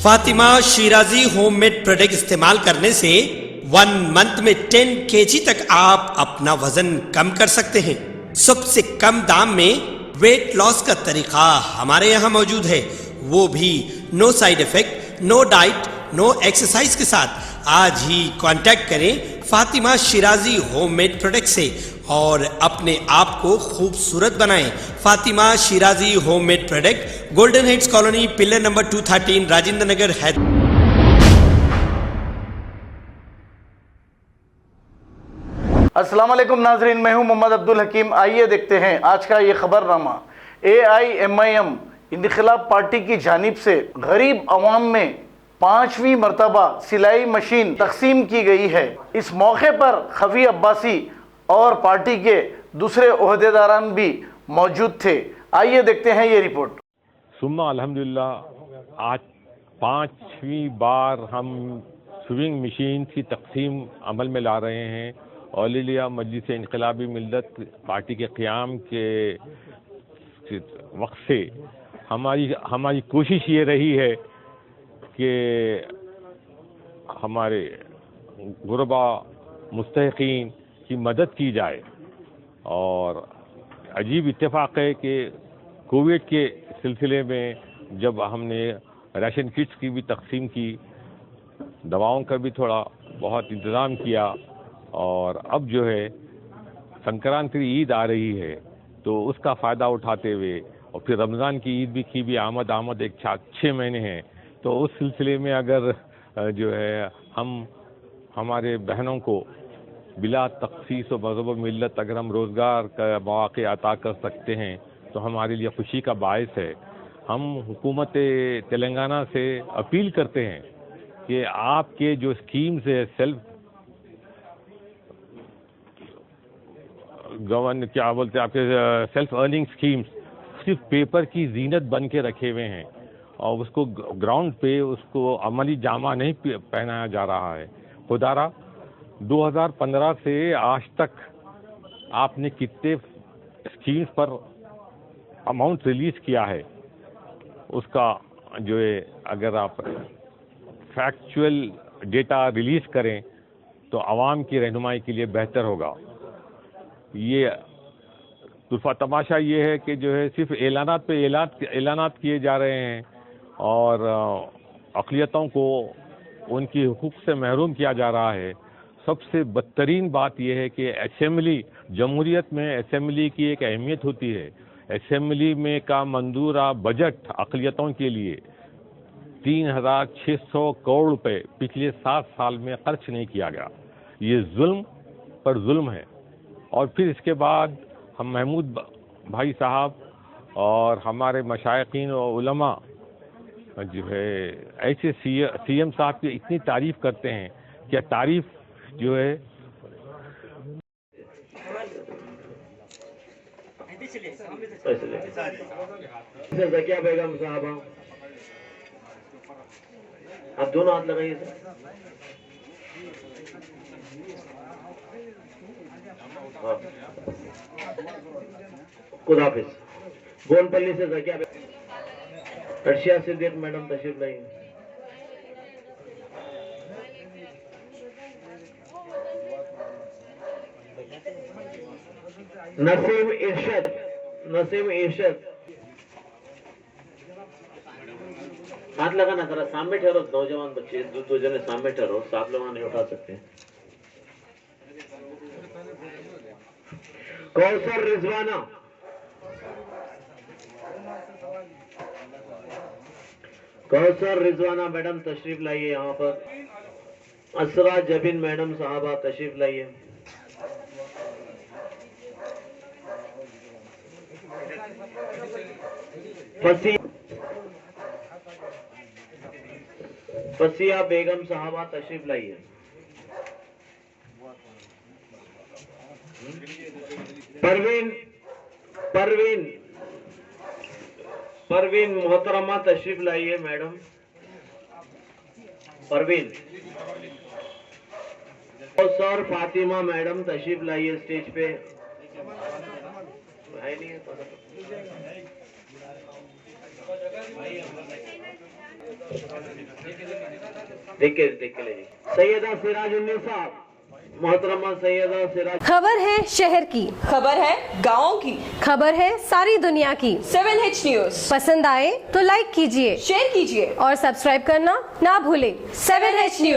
Fatima Shirazi homemade product इस्तेमाल करने से 1 मंथ में 10 kg तक आप अपना वजन कम कर सकते हैं। सबसे कम दाम में वेट लॉस का तरीका हमारे यहाँ मौजूद है, वो भी no side effect, no diet, no exercise के साथ। आज ही कांटेक्ट करें फातिमा शिराजी होममेड प्रोडक्ट से और अपने आप को खूबसूरत बनाएं। Fatima Shirazi homemade product, golden heads colony, pillar number 213, Rajendra Nagar, Hyderabad. अस्सलाम वालेकुम नाजरीन, मैं हूं मोहम्मद अब्दुल हकीम। आइए देखते हैं आज का ये खबरनामा। AIMIM इंकलाब पार्टी की जानिब से गरीब अवाम में 5वीं मरतबा सिलाई मशीन तकसीम की गई है। इस मौके पर खफी अब्बासी और पार्टी के दूसरे ओहदेदारान भी मौजूद थे। आइए देखते हैं ये रिपोर्ट। सुम्मा अल्हम्दुलिल्लाह, आज 5वीं बार हम स्विंग मशीन की तकसीम अमल में ला रहे हैं। औलिया मजलिस इनकलाबी मिल्लत पार्टी के क़याम के वक्त से हमारी कोशिश ये रही है कि हमारे गुरबा मुस्तहिकीन की मदद की जाए। और अजीब इत्तेफाक है कि कोविड के सिलसिले में जब हमने राशन किट्स की भी तकसीम की, दवाओं का भी थोड़ा बहुत इंतज़ाम किया, और अब जो है संक्रांति ईद आ रही है तो उसका फ़ायदा उठाते हुए, और फिर रमज़ान की ईद भी आमद एक 6 महीने हैं, तो उस सिलसिले में अगर जो है हम हमारे बहनों को बिला तखसीस व मज़हब मिल्लत अगर हम रोज़गार का मौक़े अता कर सकते हैं तो हमारे लिए खुशी का बायस है। हम हुकूमत तेलंगाना से अपील करते हैं कि आपके जो स्कीम्स है, आपके सेल्फ अर्निंग स्कीम्स सिर्फ पेपर की जीनत बन के रखे हुए हैं और उसको ग्राउंड पे उसको अमली जामा नहीं पहनाया जा रहा है। खुदारा 2015 से आज तक आपने कितने स्कीम्स पर अमाउंट रिलीज़ किया है, उसका जो है अगर आप फैक्चुअल डेटा रिलीज़ करें तो आवाम की रहनुमाई के लिए बेहतर होगा। ये तुल्फा तमाशा ये है कि जो है सिर्फ ऐलानात पे ऐलानात किए जा रहे हैं और अक़लियतों को उनकी हुकूक से महरूम किया जा रहा है। सबसे बदतरीन बात यह है कि असेंबली, जमहूरियत में असेंबली की एक अहमियत होती है। असेंबली में का मंजूरा बजट अक़लियतों के लिए 3600 करोड़ रुपए पिछले 7 साल में खर्च नहीं किया गया। ये जुल्म पर जुल्म है। और फिर इसके बाद हम महमूद भाई साहब और हमारे मशाइखीन और उलमा जो है ऐसे CM साहब की इतनी तारीफ़ करते हैं कि तारीफ़ जो है ज़किया बेगम साहबा, आप दोनों हाथ लगाइए सर। हाँ, खुदाफिज। गोलपल्ली से ज़किया बेगम, अर्शिया सिद्दीक मैडम तशरीफ लाइए। नसीम इरशद, हाथ लगाना जरा, सामने ठहरो। नौजवान बच्चे दो जने सामने ठहरो, साफ लोग नहीं उठा सकते। कौसर रिजवाना मैडम तशरीफ लाइए यहाँ पर। असरा जबिन मैडम साहबा तशरीफ लाइए। फसिया बेगम साहबा तशरीफ लाइए। परवीन मोहतरमा तशरीफ लाइए मैडम। परवीन। और फातिमा मैडम तशरीफ लाइए स्टेज पे। है नहीं है देख के लीजिए। सैयदा सिराज उन्नीसा, मोहतरमा सैयदा सिराज। खबर है शहर की, खबर है गाँव की, खबर है सारी दुनिया की। 7H न्यूज पसंद आए तो लाइक कीजिए, शेयर कीजिए और सब्सक्राइब करना ना भूलें। 7H news.